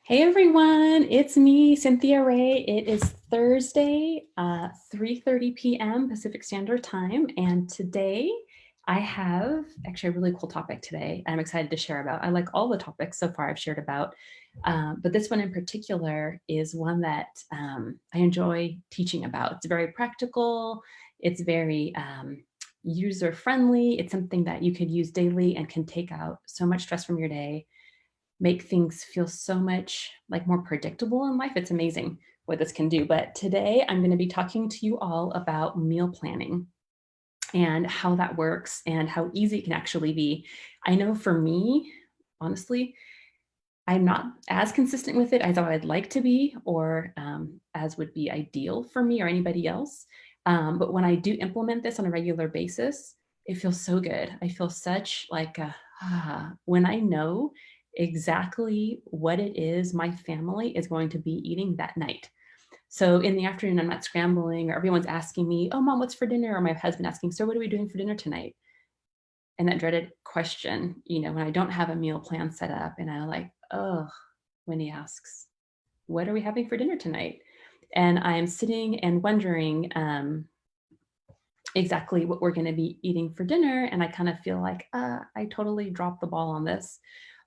Hey everyone, it's me, Cynthia Ray. It is Thursday, 3:30 p.m. Pacific Standard Time, and today I have actually a really cool topic today I'm excited to share about. I like all the topics so far I've shared about, but this one in particular is one that I enjoy teaching about. It's very practical, it's very user-friendly, it's something that you could use daily and can take out so much stress from your day, make things feel so much like more predictable in life. It's amazing what this can do. But today I'm going to be talking to you all about meal planning and how that works and how easy it can actually be. I know for me, honestly, I'm not as consistent with it as I'd like to be, or as would be ideal for me or anybody else. But when I do implement this on a regular basis, it feels so good. I feel such like when I know exactly what it is my family is going to be eating that night. So in the afternoon, I'm not scrambling or everyone's asking me, "Oh, mom, what's for dinner?" Or my husband asking, "So what are we doing for dinner tonight?" And that dreaded question, when I don't have a meal plan set up and I'm like, oh, when he asks, what are we having for dinner tonight? And I'm sitting and wondering exactly what we're going to be eating for dinner. And I kind of feel like I totally dropped the ball on this.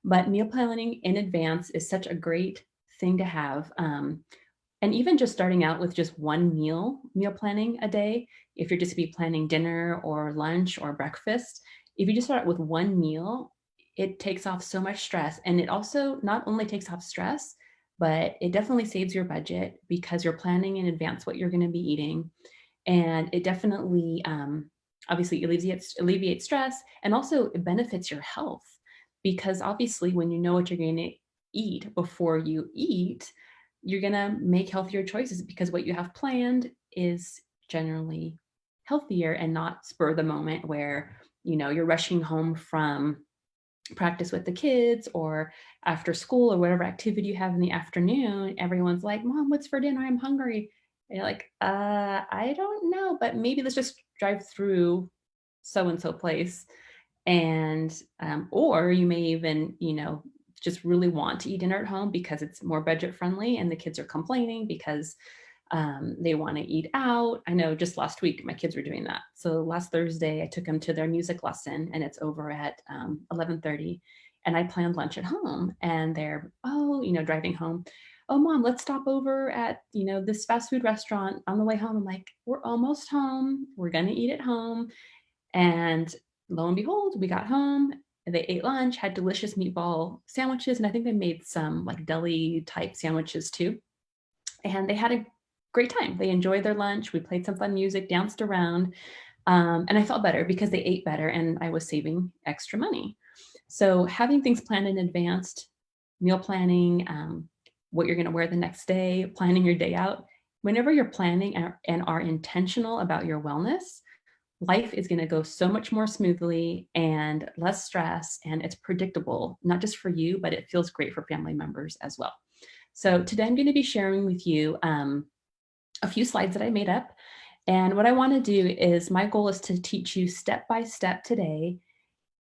But meal planning in advance is such a great thing to have. And even just starting out with just one meal planning a day, if you're just be planning dinner or lunch or breakfast, if you just start out with one meal, it takes off so much stress. And it also not only takes off stress, but it definitely saves your budget because you're planning in advance what you're going to be eating. And it definitely, obviously, alleviates stress, and also it benefits your health because obviously, when you know what you're going to eat before you eat, you're going to make healthier choices because what you have planned is generally healthier and not spur of the moment where you're rushing home from practice with the kids or after school or whatever activity you have in the afternoon. Everyone's like, "Mom, what's for dinner? I'm hungry." And you're like, I don't know, but maybe let's just drive through so and so place." And or you may even just really want to eat dinner at home because it's more budget friendly and the kids are complaining because they want to eat out. I know just last week my kids were doing that. So last Thursday I took them to their music lesson and it's over at 11:30, and I planned lunch at home. And they're driving home. "Oh, mom, let's stop over at this fast food restaurant on the way home." I'm like, "We're almost home. We're gonna eat at home." And lo and behold, we got home. They ate lunch, had delicious meatball sandwiches, and I think they made some like deli type sandwiches too. And they had a great time. They enjoyed their lunch. We played some fun music, danced around, and I felt better because they ate better and I was saving extra money. So having things planned in advance, meal planning, what you're going to wear the next day, planning your day out. Whenever you're planning and are intentional about your wellness, life is going to go so much more smoothly and less stress, and it's predictable, not just for you, but it feels great for family members as well. So today I'm going to be sharing with you a few slides that I made up. And what I want to do is my goal is to teach you step by step today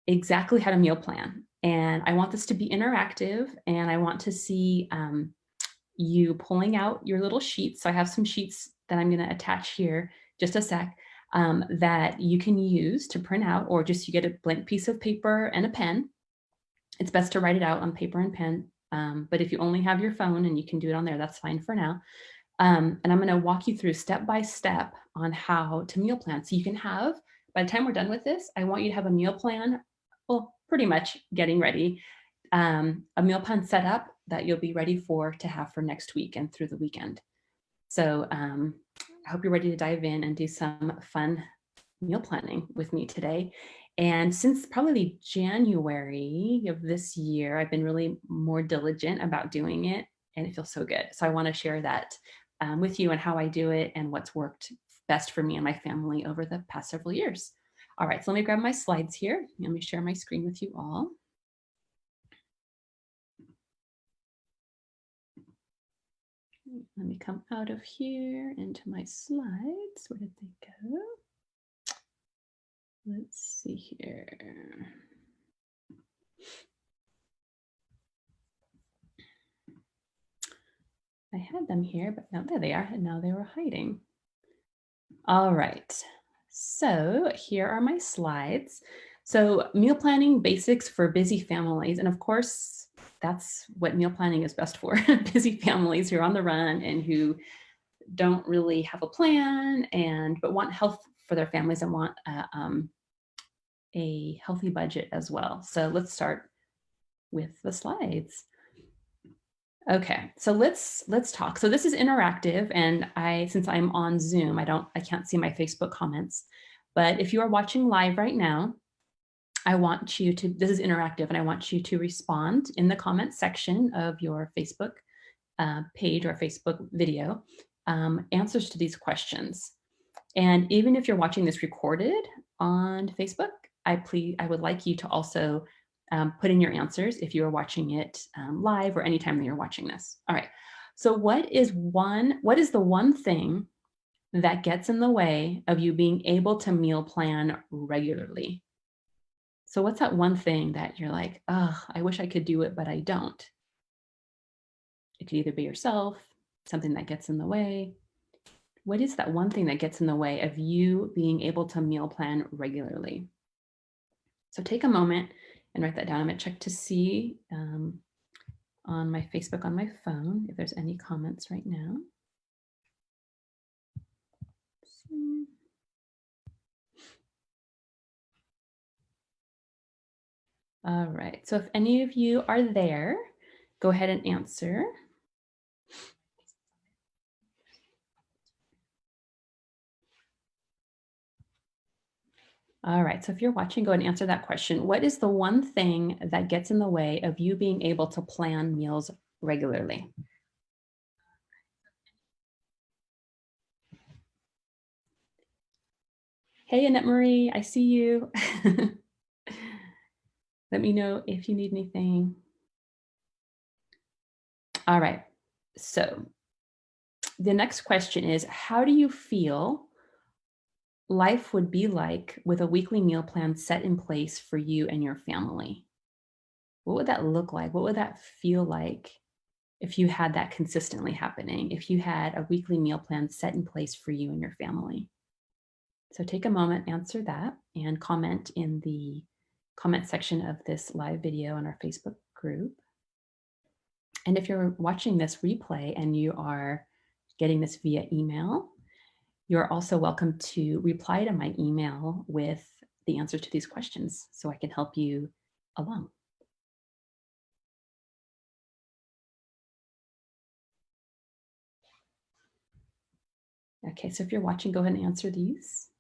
exactly how to meal plan. And I want this to be interactive, and I want to see you pulling out your little sheets. So I have some sheets that I'm going to attach here, just a sec, that you can use to print out, or just you get a blank piece of paper and a pen. It's best to write it out on paper and pen. But if you only have your phone and you can do it on there, that's fine for now. And I'm going to walk you through step by step on how to meal plan. So you can have, by the time we're done with this, I want you to have a meal plan, well, pretty much getting ready, a meal plan set up that you'll be ready to have for next week and through the weekend. So I hope you're ready to dive in and do some fun meal planning with me today. And since probably January of this year, I've been really more diligent about doing it, and it feels so good. So I want to share that with you and how I do it and what's worked best for me and my family over the past several years. All right, so let me grab my slides here. Let me share my screen with you all. Let me come out of here into my slides. Where did they go? Let's see here. I had them here, but no, there they are, and now they were hiding. All right, so here are my slides. So meal planning basics for busy families, and of course, that's what meal planning is best for, busy families who are on the run and who don't really have a plan but want health for their families and want a healthy budget as well. So let's start with the slides. Okay, so let's talk. So this is interactive, and since I'm on Zoom, I can't see my Facebook comments. But if you are watching live right now, I want you to, this is interactive, and I want you to respond in the comment section of your Facebook page or Facebook video, answers to these questions. And even if you're watching this recorded on Facebook, I would like you to also put in your answers if you are watching it live or anytime that you're watching this. All right. So what is the one thing that gets in the way of you being able to meal plan regularly? So what's that one thing that you're like, oh, I wish I could do it, but I don't? It could either be yourself, something that gets in the way. What is that one thing that gets in the way of you being able to meal plan regularly? So take a moment and write that down. I'm going to check to see on my Facebook on my phone if there's any comments right now. All right. So if any of you are there, go ahead and answer. All right. So if you're watching, go ahead and answer that question. What is the one thing that gets in the way of you being able to plan meals regularly? Hey, Annette Marie, I see you. Let me know if you need anything. All right. So the next question is, how do you feel life would be like with a weekly meal plan set in place for you and your family? What would that look like? What would that feel like if you had that consistently happening, if you had a weekly meal plan set in place for you and your family? So take a moment, answer that, and comment in the comment section of this live video on our Facebook group. And if you're watching this replay and you are getting this via email, you're also welcome to reply to my email with the answer to these questions so I can help you along. Okay, so if you're watching, go ahead and answer these.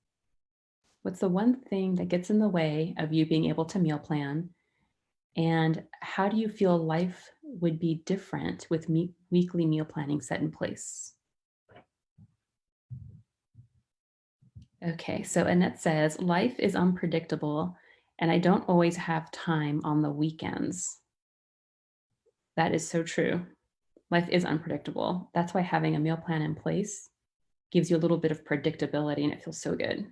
What's the one thing that gets in the way of you being able to meal plan? And how do you feel life would be different with weekly meal planning set in place? Okay, so Annette says, life is unpredictable and I don't always have time on the weekends. That is so true. Life is unpredictable. That's why having a meal plan in place gives you a little bit of predictability and it feels so good.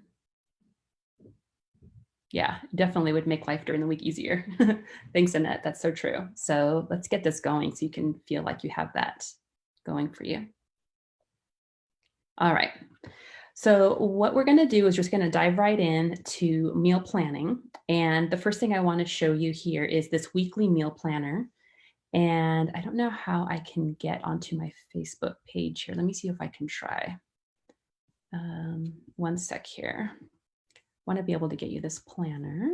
Yeah, definitely would make life during the week easier. Thanks, Annette. That's so true. So let's get this going so you can feel like you have that going for you. All right. So what we're going to do is just going to dive right in to meal planning. And the first thing I want to show you here is this weekly meal planner. And I don't know how I can get onto my Facebook page here. Let me see if I can try. One sec here. I want to be able to get you this planner.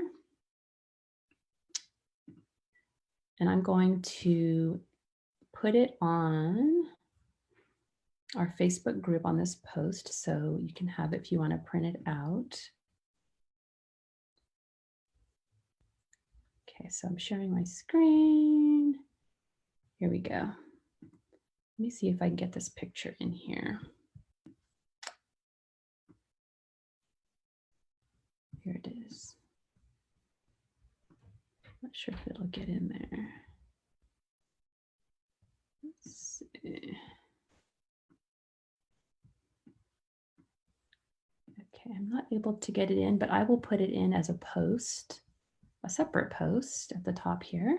And I'm going to put it on our Facebook group on this post so you can have it if you want to print it out. Okay, so I'm sharing my screen. Here we go. Let me see if I can get this picture in here. Here it is. Not sure if it'll get in there. Let's see. Okay, I'm not able to get it in, but I will put it in as a post, a separate post at the top here.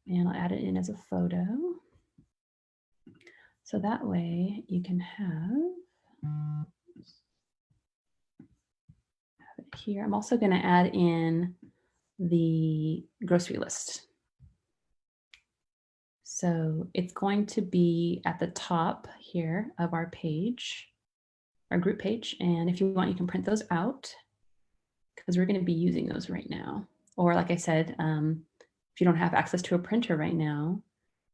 And I'll add it in as a photo. So that way you can have it here. I'm also going to add in the grocery list. So it's going to be at the top here of our page, our group page. And if you want, you can print those out because we're going to be using those right now. Or like I said, if you don't have access to a printer right now,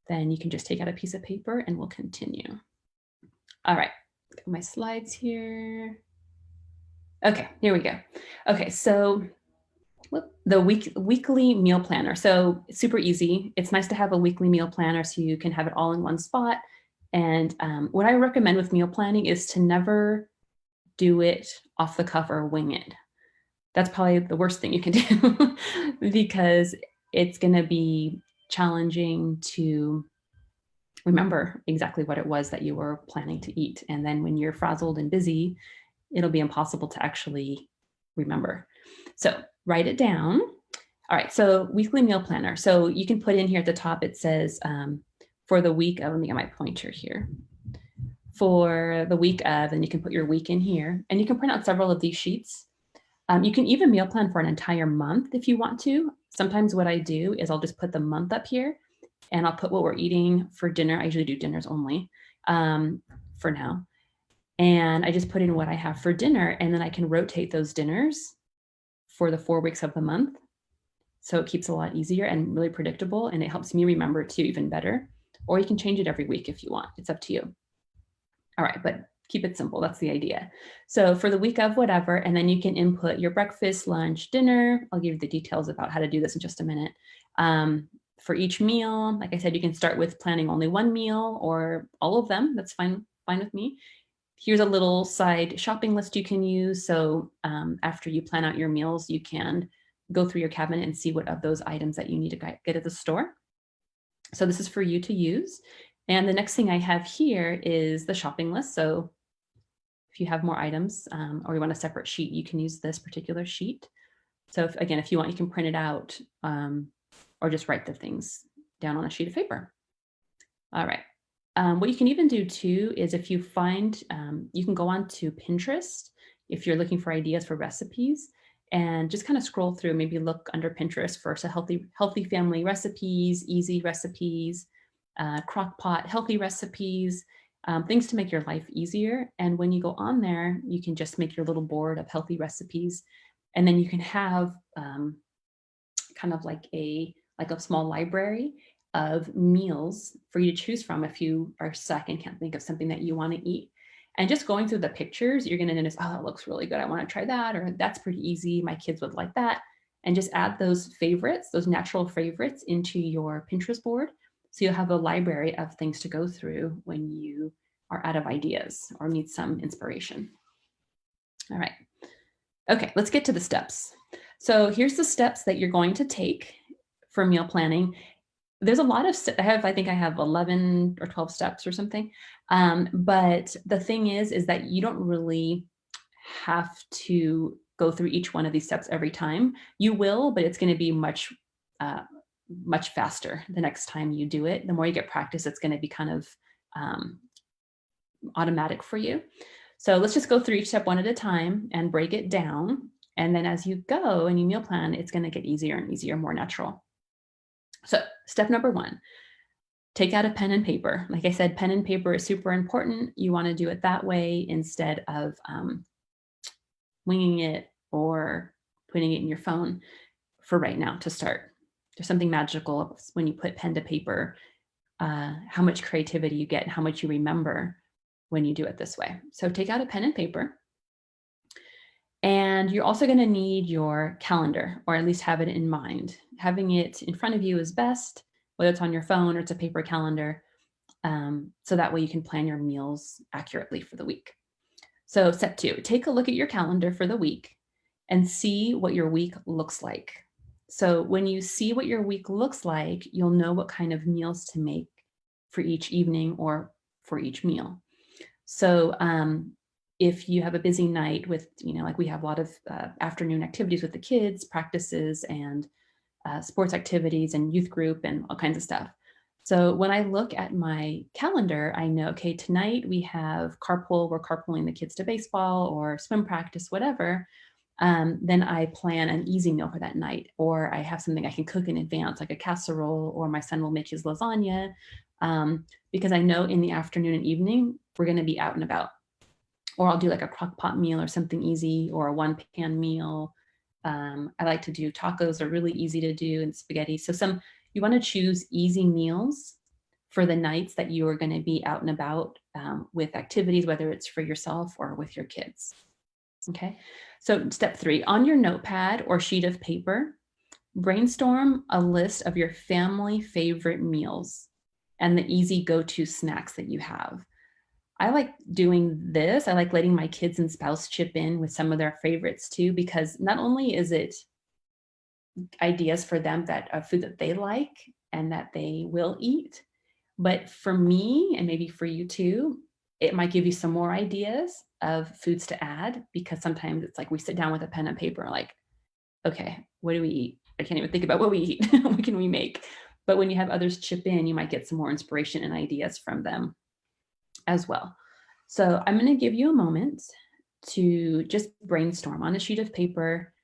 then you can just take out a piece of paper and we'll continue. All right, got my slides here. Okay, here we go. Okay, so the weekly meal planner. So it's super easy. It's nice to have a weekly meal planner so you can have it all in one spot. And what I recommend with meal planning is to never do it off the cuff or wing it. That's probably the worst thing you can do because it's going to be challenging to remember exactly what it was that you were planning to eat. And then when you're frazzled and busy, it'll be impossible to actually remember. So write it down. All right, so weekly meal planner. So you can put in here at the top, it says for the week of, let me get my pointer here. For the week of, and you can put your week in here, and you can print out several of these sheets. You can even meal plan for an entire month if you want to. Sometimes what I do is I'll just put the month up here and I'll put what we're eating for dinner. I usually do dinners only for now. And I just put in what I have for dinner, and then I can rotate those dinners for the 4 weeks of the month. So it keeps it a lot easier and really predictable, and it helps me remember too even better. Or you can change it every week if you want. It's up to you. All right, but keep it simple. That's the idea. So for the week of whatever, and then you can input your breakfast, lunch, dinner. I'll give you the details about how to do this in just a minute. For each meal, like I said, you can start with planning only one meal or all of them. That's fine with me. Here's a little side shopping list you can use. So after you plan out your meals, you can go through your cabinet and see what of those items that you need to get at the store. So this is for you to use. And the next thing I have here is the shopping list. So if you have more items or you want a separate sheet, you can use this particular sheet. So if you want, you can print it out or just write the things down on a sheet of paper. All right. What you can even do too is if you find, you can go on to Pinterest if you're looking for ideas for recipes and just kind of scroll through, maybe look under Pinterest for some healthy family recipes, easy recipes, crock pot healthy recipes, things to make your life easier. And when you go on there, you can just make your little board of healthy recipes. And then you can have kind of like a small library of meals for you to choose from if you are stuck and can't think of something that you want to eat. And just going through the pictures, you're going to notice, oh, that looks really good. I want to try that, or that's pretty easy. My kids would like that. And just add those favorites, those natural favorites into your Pinterest board. So you'll have a library of things to go through when you are out of ideas or need some inspiration. All right. Okay, let's get to the steps. So here's the steps that you're going to take for meal planning. There's a lot of, I think I have 11 or 12 steps or something. But the thing is that you don't really have to go through each one of these steps every time. You will, but it's going to be much faster the next time you do it. The more you get practice, it's going to be kind of automatic for you. So let's just go through each step one at a time and break it down. And then as you go and you meal plan, it's going to get easier and easier, more natural. So step number 1, take out a pen and paper. Like I said, pen and paper is super important. You want to do it that way instead of winging it or putting it in your phone for right now to start. There's something magical when you put pen to paper, how much creativity you get and how much you remember when you do it this way. So take out a pen and paper. And you're also going to need your calendar, or at least have it in mind. Having it in front of you is best, whether it's on your phone or it's a paper calendar, so that way you can plan your meals accurately for the week. So step 2, take a look at your calendar for the week and see what your week looks like. So when you see what your week looks like, you'll know what kind of meals to make for each evening or for each meal. So if you have a busy night with, like we have a lot of afternoon activities with the kids, practices and sports activities and youth group and all kinds of stuff. So when I look at my calendar, I know, okay, tonight we have carpool, we're carpooling the kids to baseball or swim practice, whatever. Then I plan an easy meal for that night, or I have something I can cook in advance, like a casserole, or my son will make his lasagna, because I know in the afternoon and evening we're going to be out and about. Or I'll do like a crock pot meal or something easy, or a one pan meal. I like to do tacos, are really easy to do, and spaghetti. So you want to choose easy meals for the nights that you are going to be out and about with activities, whether it's for yourself or with your kids. Okay. So step 3, on your notepad or sheet of paper, brainstorm a list of your family favorite meals and the easy go-to snacks that you have. I like doing this. I like letting my kids and spouse chip in with some of their favorites too, because not only is it ideas for them that of food that they like and that they will eat, but for me, and maybe for you too, it might give you some more ideas of foods to add, because sometimes it's like we sit down with a pen and paper, like, okay, what do we eat? I can't even think about what we eat. What can we make? But when you have others chip in, you might get some more inspiration and ideas from them as well. So I'm going to give you a moment to just brainstorm on a sheet of paper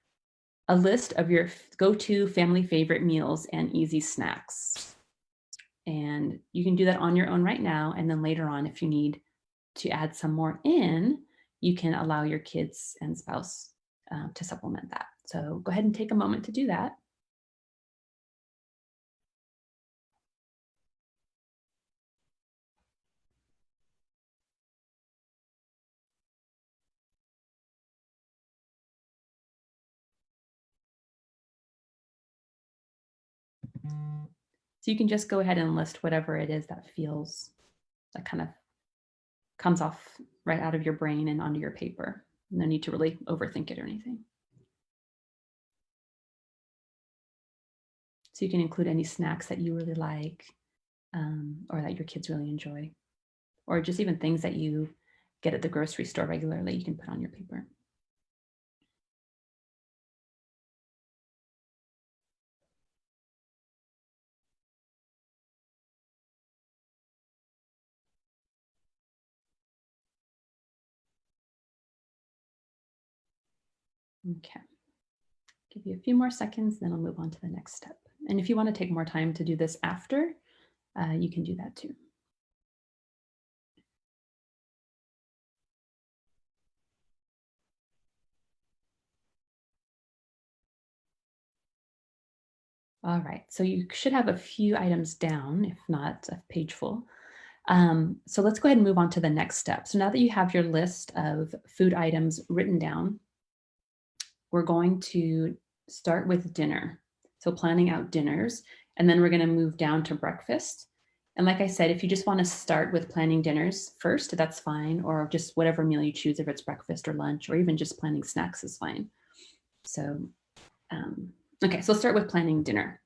a list of your go-to family favorite meals and easy snacks. And you can do that on your own right now. And then later on, if you need to add some more in, you can allow your kids and spouse to supplement that. So go ahead and take a moment to do that. So you can just go ahead and list whatever it is that that kind of comes off right out of your brain and onto your paper. No need to really overthink it or anything. So you can include any snacks that you really like, or that your kids really enjoy, or just even things that you get at the grocery store regularly, you can put on your paper. Okay. Give you a few more seconds, then I'll move on to the next step. And if you want to take more time to do this after, you can do that too. All right, so you should have a few items down, if not a page full. So let's go ahead and move on to the next step. So now that you have your list of food items written down, we're going to start with dinner. So planning out dinners, and then we're going to move down to breakfast. And like I said, if you just want to start with planning dinners first, that's fine, or just whatever meal you choose, if it's breakfast or lunch, or even just planning snacks is fine. So, okay, so let's start with planning dinner.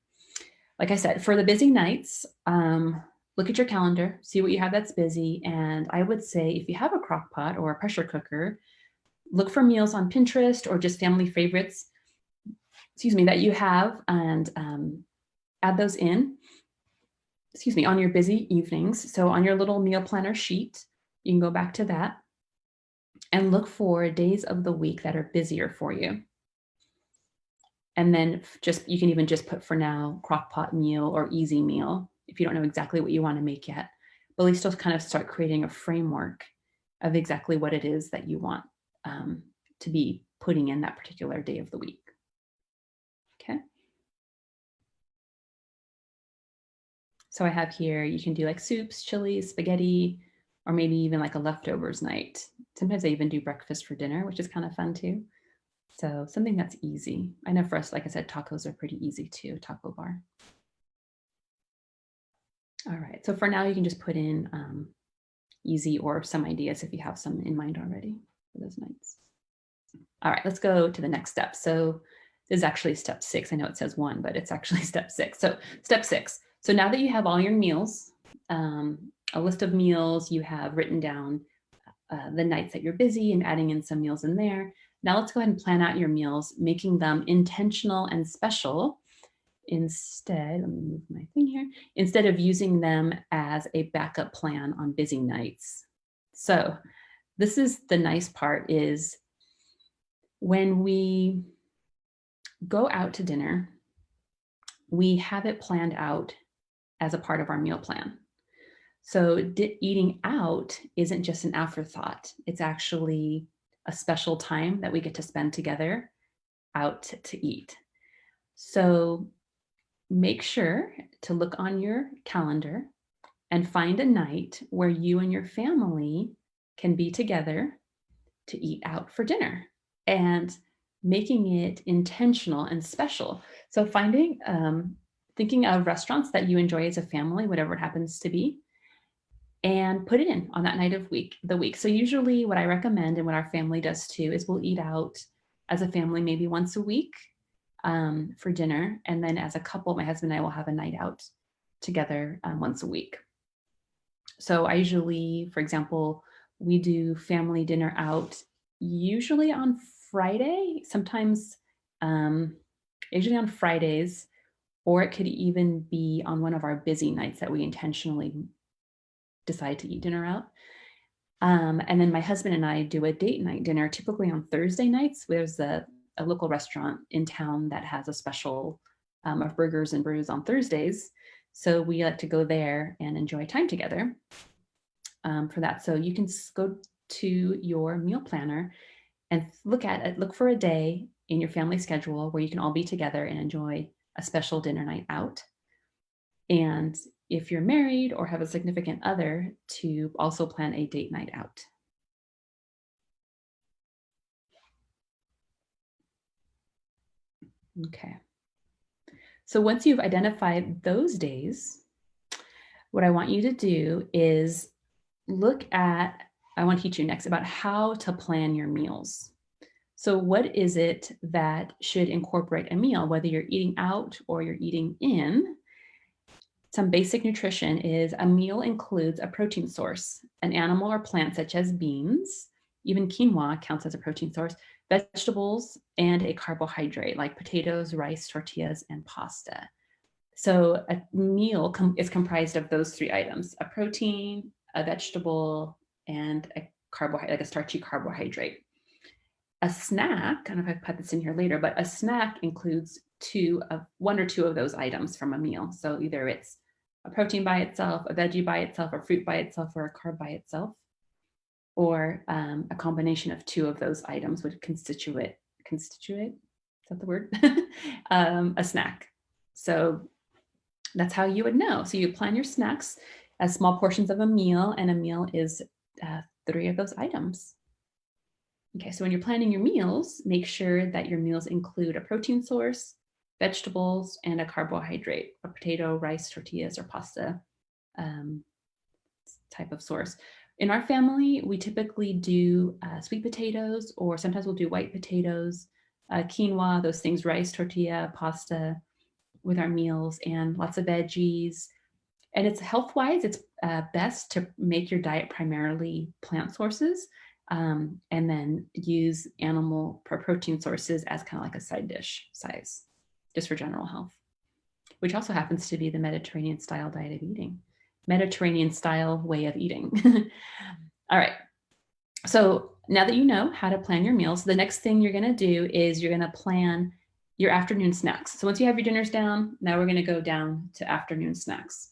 Like I said, for the busy nights, look at your calendar, see what you have that's busy. And I would say if you have a crock pot or a pressure cooker, look for meals on Pinterest or just family favorites, that you have, and add those in, on your busy evenings. So on your little meal planner sheet, you can go back to that and look for days of the week that are busier for you. And then you can even just put for now crock pot meal or easy meal if you don't know exactly what you want to make yet. But at least you'll kind of start creating a framework of exactly what it is that you want to be putting in that particular day of the week. Okay. So I have here, you can do like soups, chilies, spaghetti, or maybe even like a leftovers night. Sometimes I even do breakfast for dinner, which is kind of fun too. So something that's easy. I know for us, like I said, tacos are pretty easy too, taco bar. All right, so for now you can just put in easy or some ideas if you have some in mind already for those nights. All right, let's go to the next step. So this is actually step 6. I know it says 1, but it's actually step 6. So step 6. So now that you have all your meals, a list of meals, you have written down the nights that you're busy and adding in some meals in there. Now let's go ahead and plan out your meals, making them intentional and special instead, let me move my thing here, instead of using them as a backup plan on busy nights. So this is the nice part is when we go out to dinner, we have it planned out as a part of our meal plan. So eating out isn't just an afterthought. It's actually a special time that we get to spend together out to eat. So make sure to look on your calendar and find a night where you and your family can be together to eat out for dinner and making it intentional and special. So thinking of restaurants that you enjoy as a family, whatever it happens to be, and put it in on that night of the week. So usually what I recommend and what our family does too is we'll eat out as a family maybe once a week for dinner. And then as a couple, my husband and I will have a night out together once a week. So I usually, for example, we do family dinner out usually on Friday, sometimes usually on Fridays, or it could even be on one of our busy nights that we intentionally decide to eat dinner out. And then my husband and I do a date night dinner, typically on Thursday nights. There's a local restaurant in town that has a special of burgers and brews on Thursdays. So we like to go there and enjoy time together for that. So you can go to your meal planner and look for a day in your family schedule where you can all be together and enjoy a special dinner night out. And if you're married or have a significant other, to also plan a date night out. Okay. So once you've identified those days, what I want you to do is I want to teach you next about how to plan your meals. So what is it that should incorporate a meal, whether you're eating out or you're eating in? Some basic nutrition is a meal includes a protein source, an animal or plant such as beans, even quinoa counts as a protein source, vegetables, and a carbohydrate like potatoes, rice, tortillas, and pasta. So a meal is comprised of those three items: a protein, a vegetable, and a carbohydrate, like a starchy carbohydrate. A snack, I don't know if I put this in here later, but a snack includes one or two of those items from a meal. So either it's a protein by itself, a veggie by itself, a fruit by itself, or a carb by itself, or a combination of two of those items would constitute, is that the word? A snack. So that's how you would know. So you plan your snacks as small portions of a meal, and a meal is 3 of those items. Okay, so when you're planning your meals, make sure that your meals include a protein source, vegetables, and a carbohydrate, a potato, rice, tortillas, or pasta type of source. In our family, we typically do sweet potatoes, or sometimes we'll do white potatoes, quinoa, those things, rice, tortilla, pasta with our meals, and lots of veggies. And it's health-wise, it's best to make your diet primarily plant sources, and then use animal protein sources as kind of like a side dish size, just for general health, which also happens to be the Mediterranean style diet of eating, Mediterranean style way of eating. All right. So now that you know how to plan your meals, the next thing you're going to do is you're going to plan your afternoon snacks. So once you have your dinners down, now we're going to go down to afternoon snacks.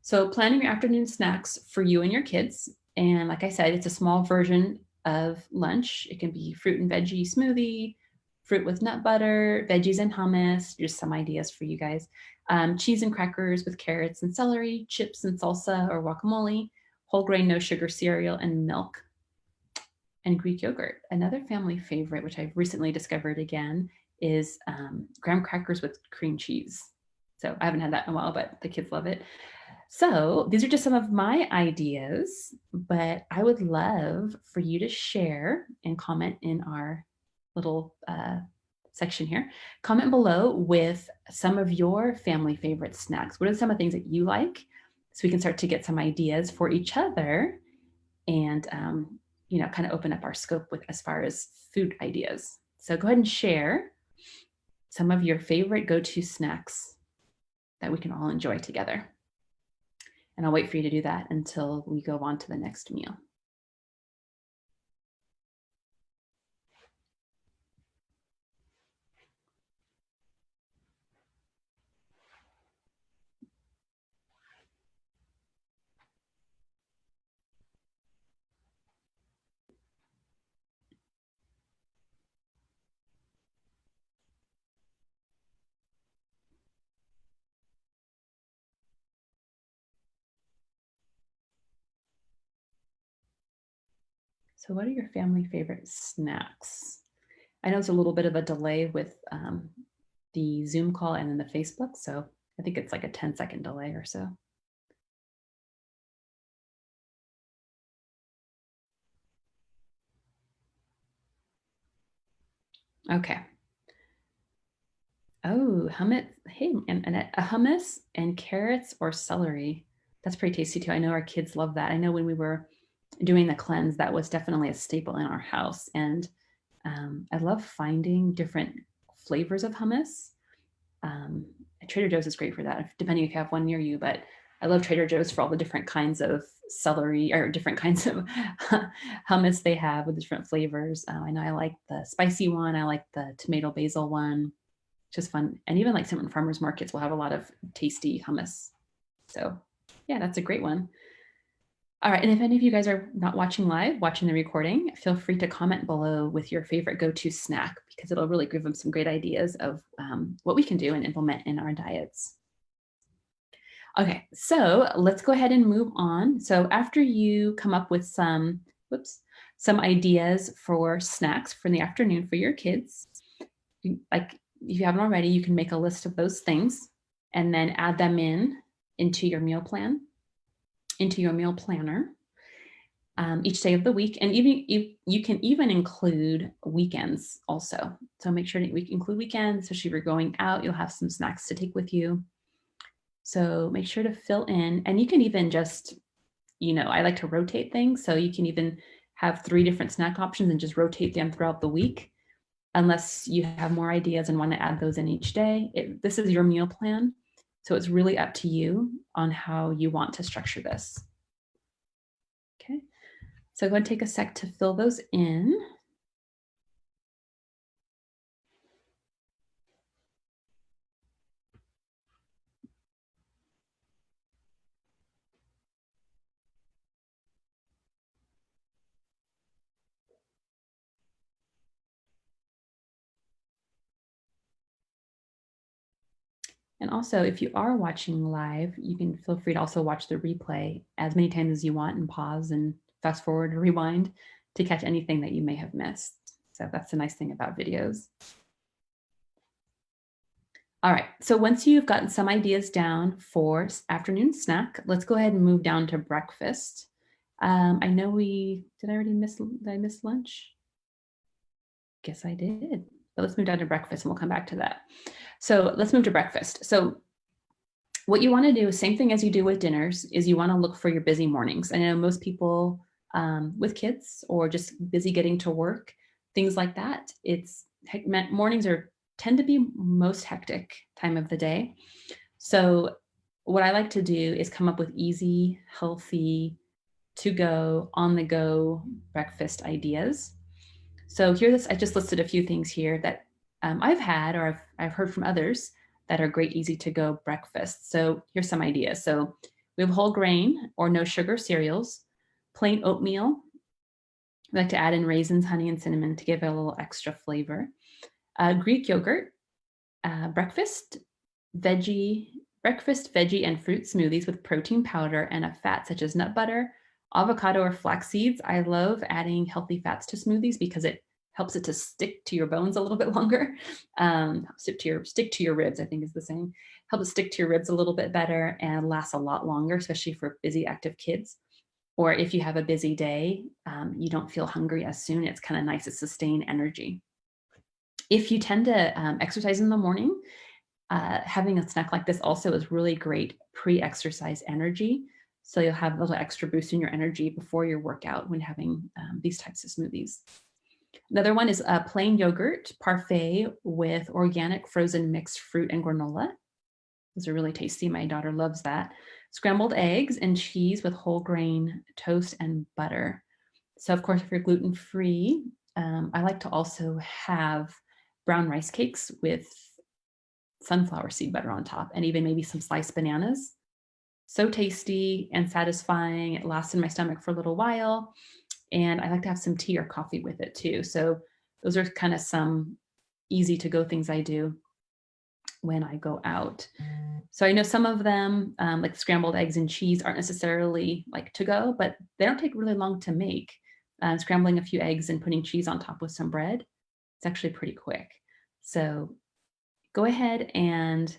So planning your afternoon snacks for you and your kids. And like I said, it's a small version of lunch. It can be fruit and veggie smoothie, fruit with nut butter, veggies and hummus, just some ideas for you guys. Cheese and crackers with carrots and celery, chips and salsa or guacamole, whole grain, no sugar cereal, and milk. And Greek yogurt. Another family favorite, which I've recently discovered again, is graham crackers with cream cheese. So I haven't had that in a while, but the kids love it. So these are just some of my ideas, but I would love for you to share and comment in our little section here. Comment below with some of your family favorite snacks. What are some of the things that you like? So we can start to get some ideas for each other and kind of open up our scope with as far as food ideas. So go ahead and share some of your favorite go-to snacks that we can all enjoy together. And I'll wait for you to do that until we go on to the next meal. So what are your family favorite snacks? I know it's a little bit of a delay with the Zoom call and then the Facebook. So I think it's like a 10-second delay or so. Okay. Oh, hummus. Hey, and a hummus and carrots or celery. That's pretty tasty too. I know our kids love that. I know when we were doing the cleanse, that was definitely a staple in our house. And I love finding different flavors of hummus. Um, Trader Joe's is great for that, depending if you have one near you. But I love Trader Joe's for all the different kinds of celery or different kinds of hummus they have with different flavors. I know I like the spicy one. I like the tomato basil one. Just fun. And even like certain farmers markets will have a lot of tasty hummus. So yeah, that's a great one. All right. And if any of you guys are not watching live, watching the recording, feel free to comment below with your favorite go-to snack because it'll really give them some great ideas of what we can do and implement in our diets. Okay, so let's go ahead and move on. So after you come up with some ideas for snacks for the afternoon for your kids, like if you haven't already, you can make a list of those things and then add them into your meal plan, into your meal planner each day of the week. And even you can even include weekends also. So make sure that we include weekends, especially if you're going out, you'll have some snacks to take with you. So make sure to fill in, and you can even just, I like to rotate things. So you can even have 3 different snack options and just rotate them throughout the week, unless you have more ideas and want to add those in each day. This is your meal plan. So it's really up to you on how you want to structure this. Okay. So go ahead and take a sec to fill those in. And also, if you are watching live, you can feel free to also watch the replay as many times as you want and pause and fast forward or rewind to catch anything that you may have missed. So that's the nice thing about videos. All right, so once you've gotten some ideas down for afternoon snack, let's go ahead and move down to breakfast. I know did I miss lunch? Guess I did. But let's move down to breakfast and we'll come back to that. So let's move to breakfast. So what you want to do, same thing as you do with dinners, is you want to look for your busy mornings. I know most people with kids or just busy getting to work, things like that. Mornings tend to be most hectic time of the day. So what I like to do is come up with easy, healthy, to go, on the go breakfast ideas. So I just listed a few things here that I've had or I've heard from others that are great, easy to go breakfasts. So here's some ideas. So we have whole grain or no sugar cereals, plain oatmeal. We like to add in raisins, honey, and cinnamon to give it a little extra flavor. Greek yogurt, breakfast, veggie, and fruit smoothies with protein powder and a fat such as nut butter, avocado, or flax seeds. I love adding healthy fats to smoothies because it helps it to stick to your bones a little bit longer. Stick to your ribs, I think is the saying. Help it stick to your ribs a little bit better and last a lot longer, especially for busy, active kids. Or if you have a busy day, you don't feel hungry as soon. It's kind of nice to sustain energy. If you tend to exercise in the morning, having a snack like this also is really great pre-exercise energy. So you'll have a little extra boost in your energy before your workout when having these types of smoothies. Another one is a plain yogurt parfait with organic frozen mixed fruit and granola. Those are really tasty. My daughter loves that. Scrambled eggs and cheese with whole grain toast and butter. So, of course, if you're gluten free, I like to also have brown rice cakes with sunflower seed butter on top and even maybe some sliced bananas. So tasty and satisfying. It lasts in my stomach for a little while. And I like to have some tea or coffee with it too. So, those are kind of some easy to go things I do when I go out. So I know some of them, like scrambled eggs and cheese, aren't necessarily like to go, but they don't take really long to make. Scrambling a few eggs and putting cheese on top with some bread, it's actually pretty quick. So go ahead and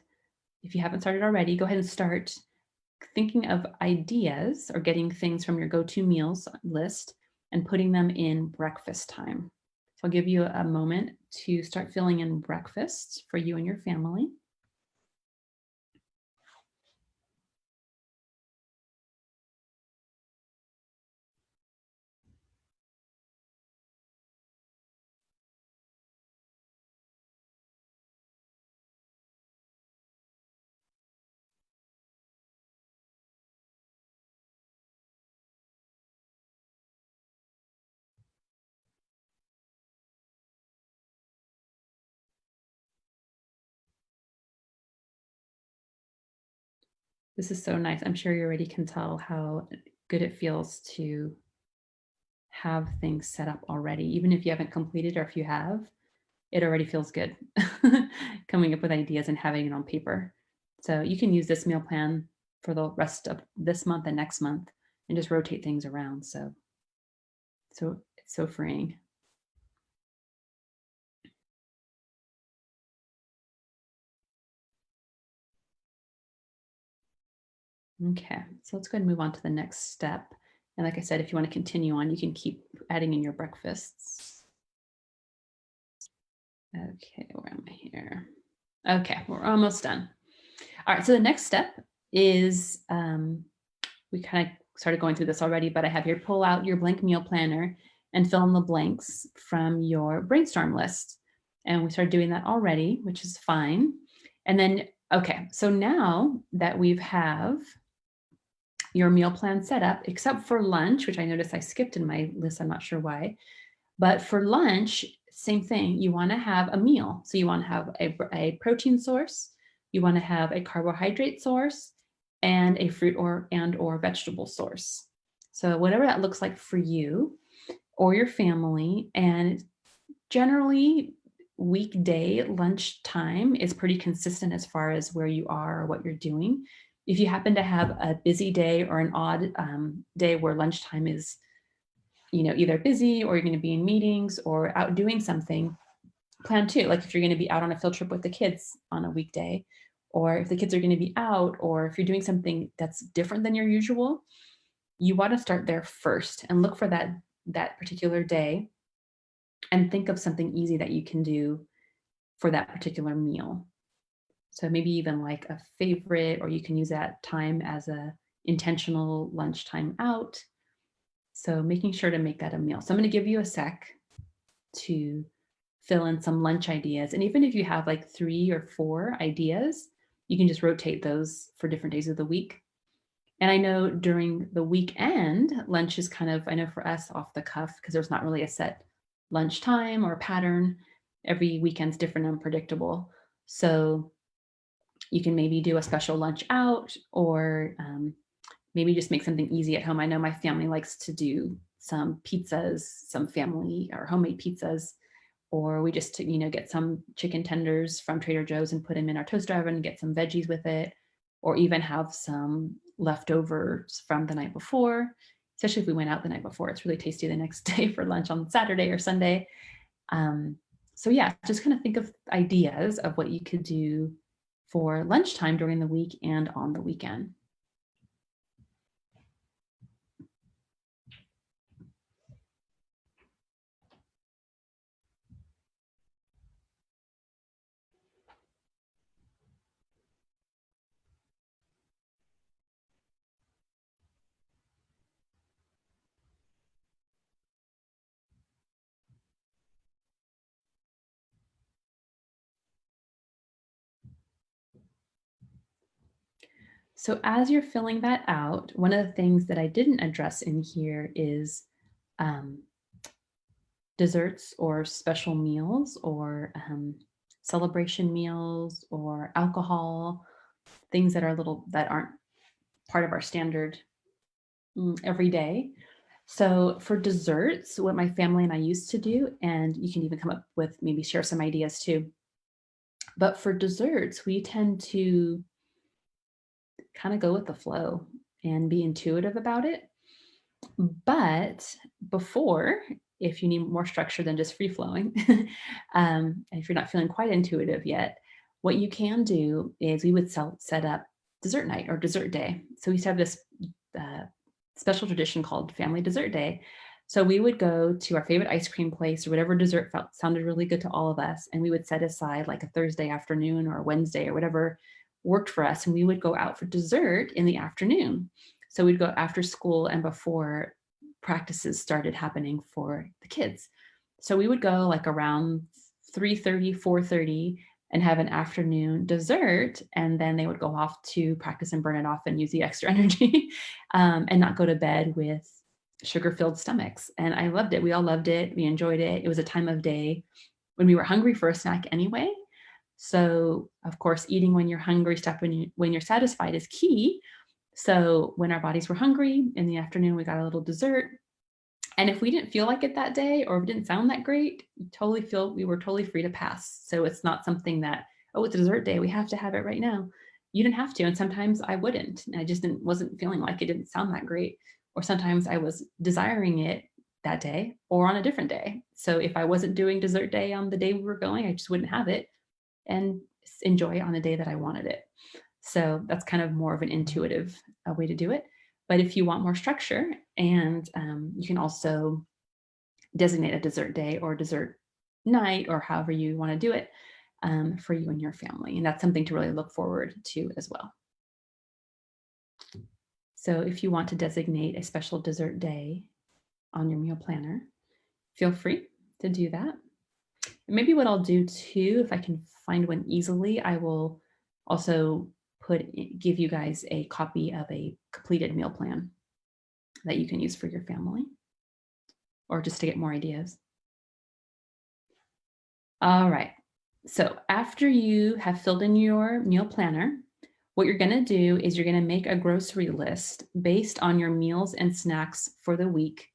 if you haven't started already, go ahead and start thinking of ideas or getting things from your go-to meals list and putting them in breakfast time. So I'll give you a moment to start filling in breakfasts for you and your family. This is so nice. I'm sure you already can tell how good it feels to have things set up already. Even if you haven't completed or if you have, it already feels good coming up with ideas and having it on paper. So you can use this meal plan for the rest of this month and next month and just rotate things around. So it's so freeing. Okay, so let's go ahead and move on to the next step. And like I said, if you want to continue on, you can keep adding in your breakfasts. Okay, where am I here? Okay, we're almost done. All right, so the next step is we kind of started going through this already, but I have here pull out your blank meal planner and fill in the blanks from your brainstorm list. And we started doing that already, which is fine. And then, okay, so now that we've have your meal plan set up, except for lunch, which I noticed I skipped in my list, I'm not sure why. But for lunch, same thing. You want to have a meal. So you want to have a protein source, you want to have a carbohydrate source, and a fruit or vegetable source. So whatever that looks like for you or your family. And generally, weekday lunchtime is pretty consistent as far as where you are or what you're doing. If you happen to have a busy day or an odd day where lunchtime is either busy or you're going to be in meetings or out doing something, plan too. Like if you're going to be out on a field trip with the kids on a weekday, or if the kids are going to be out, or if you're doing something that's different than your usual, you want to start there first and look for that particular day and think of something easy that you can do for that particular meal. So maybe even like a favorite, or you can use that time as a intentional lunchtime out. So making sure to make that a meal. So I'm going to give you a sec to fill in some lunch ideas. And even if you have like 3 or 4 ideas, you can just rotate those for different days of the week. And I know during the weekend, lunch is kind of, I know for us, off the cuff because there's not really a set lunch time or pattern. Every weekend's different and unpredictable. So you can maybe do a special lunch out or maybe just make something easy at home. I know my family likes to do some pizzas, some family or homemade pizzas, or we just get some chicken tenders from Trader Joe's and put them in our toaster oven and get some veggies with it, or even have some leftovers from the night before, especially if we went out the night before. It's really tasty the next day for lunch on Saturday or Sunday. So yeah, just kind of think of ideas of what you could do for lunchtime during the week and on the weekend. So as you're filling that out, one of the things that I didn't address in here is um, desserts or special meals or celebration meals or alcohol, things that are little that aren't part of our standard every day. So for desserts, what my family and I used to do, and you can even come up with maybe share some ideas too. But for desserts, we tend to kind of go with the flow and be intuitive about it. But before, if you need more structure than just free flowing, if you're not feeling quite intuitive yet, what you can do is we would set up dessert night or dessert day. So we used to have this uh, special tradition called Family Dessert Day. So we would go to our favorite ice cream place or whatever dessert felt sounded really good to all of us, and we would set aside like a Thursday afternoon or a Wednesday or whatever worked for us, and we would go out for dessert in the afternoon. So we'd go after school and before practices started happening for the kids. So we would go like around 3:30, 4:30 and have an afternoon dessert, and then they would go off to practice and burn it off and use the extra energy, and not go to bed with sugar-filled stomachs. And I loved it. We all loved it. We enjoyed it. It was a time of day when we were hungry for a snack anyway. So, of course, eating when you're hungry, stop when you're satisfied is key. So when our bodies were hungry in the afternoon, we got a little dessert. And if we didn't feel like it that day or it didn't sound that great, we were totally free to pass. So it's not something that, oh, it's a dessert day, we have to have it right now. You didn't have to. And sometimes I wouldn't. And I just wasn't feeling like it didn't sound that great. Or sometimes I was desiring it that day or on a different day. So if I wasn't doing dessert day on the day we were going, I just wouldn't have it and enjoy it on the day that I wanted it. So that's kind of more of an intuitive way to do it. But if you want more structure, and you can also designate a dessert day or dessert night or however you want to do it for you and your family. And that's something to really look forward to as well. So if you want to designate a special dessert day on your meal planner, feel free to do that. And maybe what I'll do too, if I can find one easily, I will also give you guys a copy of a completed meal plan that you can use for your family or just to get more ideas. All right. So after you have filled in your meal planner, what you're going to do is you're going to make a grocery list based on your meals and snacks for the week,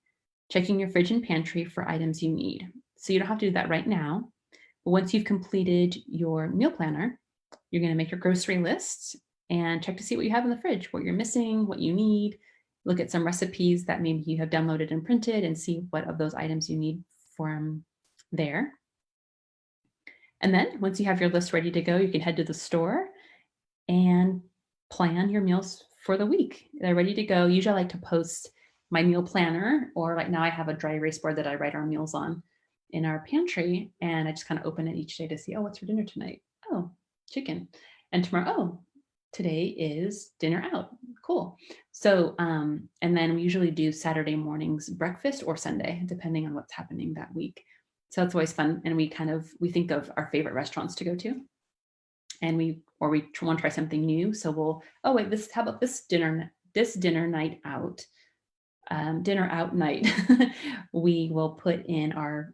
checking your fridge and pantry for items you need. So you don't have to do that right now. But once you've completed your meal planner, you're going to make your grocery list and check to see what you have in the fridge, what you're missing, what you need. Look at some recipes that maybe you have downloaded and printed and see what of those items you need from there. And then once you have your list ready to go, you can head to the store and plan your meals for the week. They're ready to go. Usually I like to post my meal planner, or like now I have a dry erase board that I write our meals on in our pantry. And I just kind of open it each day to see, oh, what's for dinner tonight? Oh, chicken. And tomorrow, oh, today is dinner out. Cool. So, and then we usually do Saturday mornings breakfast or Sunday, depending on what's happening that week. So it's always fun. And we think of our favorite restaurants to go to. And we want to try something new. So oh wait, how about this dinner night out, dinner out night. We will put in our,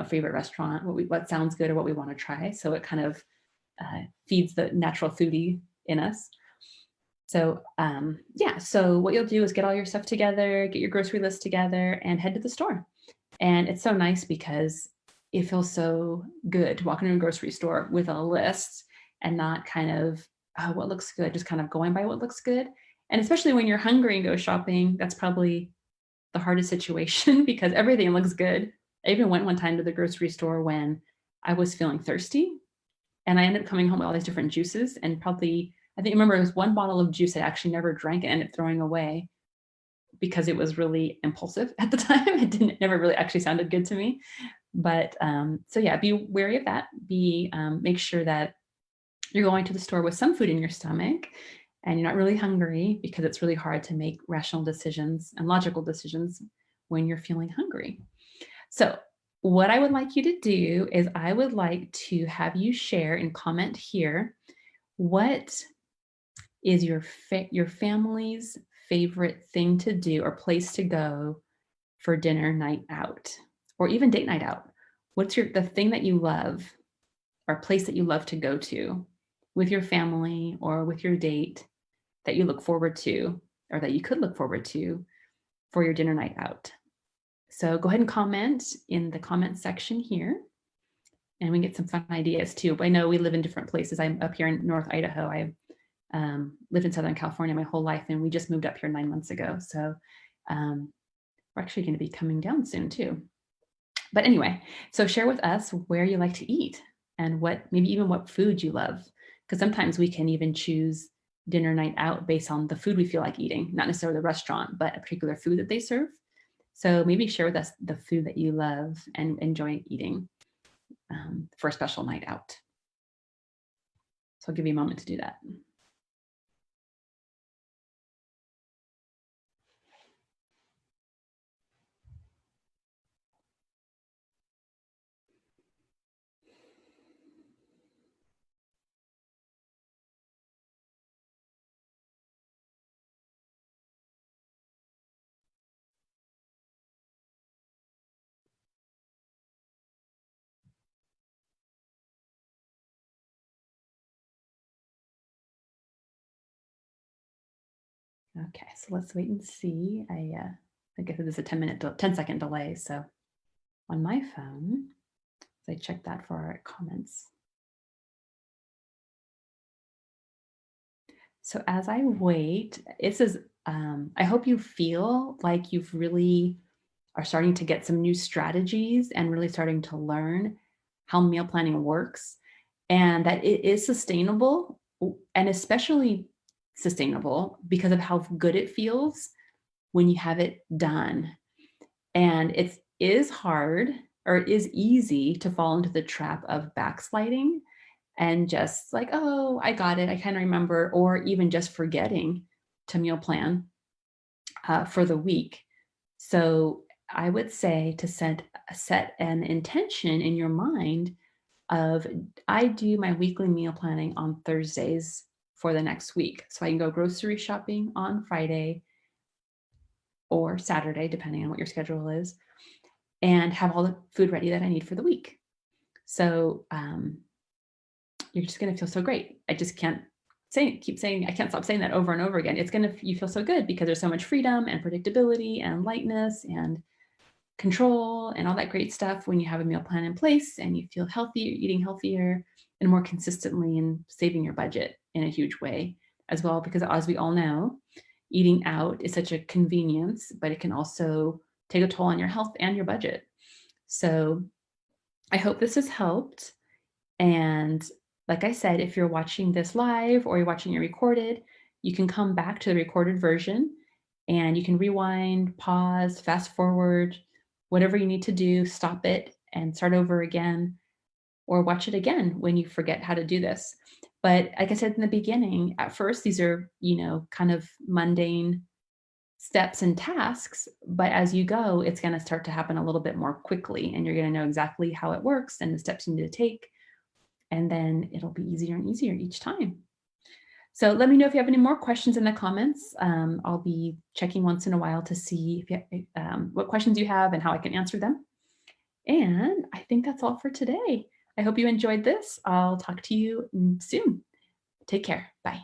favorite restaurant, what sounds good or what we want to try. So it kind of feeds the natural foodie in us. So so what you'll do is get all your stuff together, get your grocery list together, and head to the store. And it's so nice because it feels so good to walk into a grocery store with a list and not kind of, oh, what looks good, just kind of going by what looks good. And especially when you're hungry and go shopping, that's probably the hardest situation because everything looks good. I even went one time to the grocery store when I was feeling thirsty, and I ended up coming home with all these different juices, and I remember it was one bottle of juice I actually never drank and ended up throwing away because it was really impulsive at the time. It never really actually sounded good to me. But so yeah, be wary of that. Make sure that you're going to the store with some food in your stomach and you're not really hungry, because it's really hard to make rational decisions and logical decisions when you're feeling hungry. So what I would like you to do is I would like to have you share and comment here what is your family's favorite thing to do or place to go for dinner night out or even date night out? What's the thing that you love or place that you love to go to with your family or with your date that you look forward to or that you could look forward to for your dinner night out? So go ahead and comment in the comment section here and we get some fun ideas too. But I know we live in different places. I'm up here in North Idaho. I lived in Southern California my whole life, and we just moved up here 9 months ago. So um, we're actually going to be coming down soon too. But anyway, so share with us where you like to eat and maybe even what food you love. Because sometimes we can even choose dinner night out based on the food we feel like eating, not necessarily the restaurant, but a particular food that they serve. So maybe share with us the food that you love and enjoy eating for a special night out. So I'll give you a moment to do that. Okay, so let's wait and see. I guess there's a 10-second delay. So on my phone, so I check that for our comments. So as I wait, it says, I hope you feel like you've really are starting to get some new strategies and really starting to learn how meal planning works and that it is sustainable and especially sustainable because of how good it feels when you have it done. And it is hard or it is easy to fall into the trap of backsliding and just like, oh, I got it. I kind of remember, or even just forgetting to meal plan for the week. So I would say to set an intention in your mind of I do my weekly meal planning on Thursdays for the next week. So I can go grocery shopping on Friday or Saturday, depending on what your schedule is, and have all the food ready that I need for the week. So you're just going to feel so great. I just can't keep saying, I can't stop saying that over and over again. You feel so good because there's so much freedom and predictability and lightness and control and all that great stuff when you have a meal plan in place and you feel healthier, eating healthier and more consistently and saving your budget in a huge way as well. Because as we all know, eating out is such a convenience, but it can also take a toll on your health and your budget. So I hope this has helped. And like I said, if you're watching this live or you're watching it recorded, you can come back to the recorded version and you can rewind, pause, fast forward, whatever you need to do, stop it and start over again, or watch it again when you forget how to do this. But like I said in the beginning, at first, these are, kind of mundane steps and tasks, but as you go, it's going to start to happen a little bit more quickly and you're going to know exactly how it works and the steps you need to take. And then it'll be easier and easier each time. So let me know if you have any more questions in the comments. I'll be checking once in a while to see what questions you have and how I can answer them. And I think that's all for today. I hope you enjoyed this. I'll talk to you soon. Take care. Bye.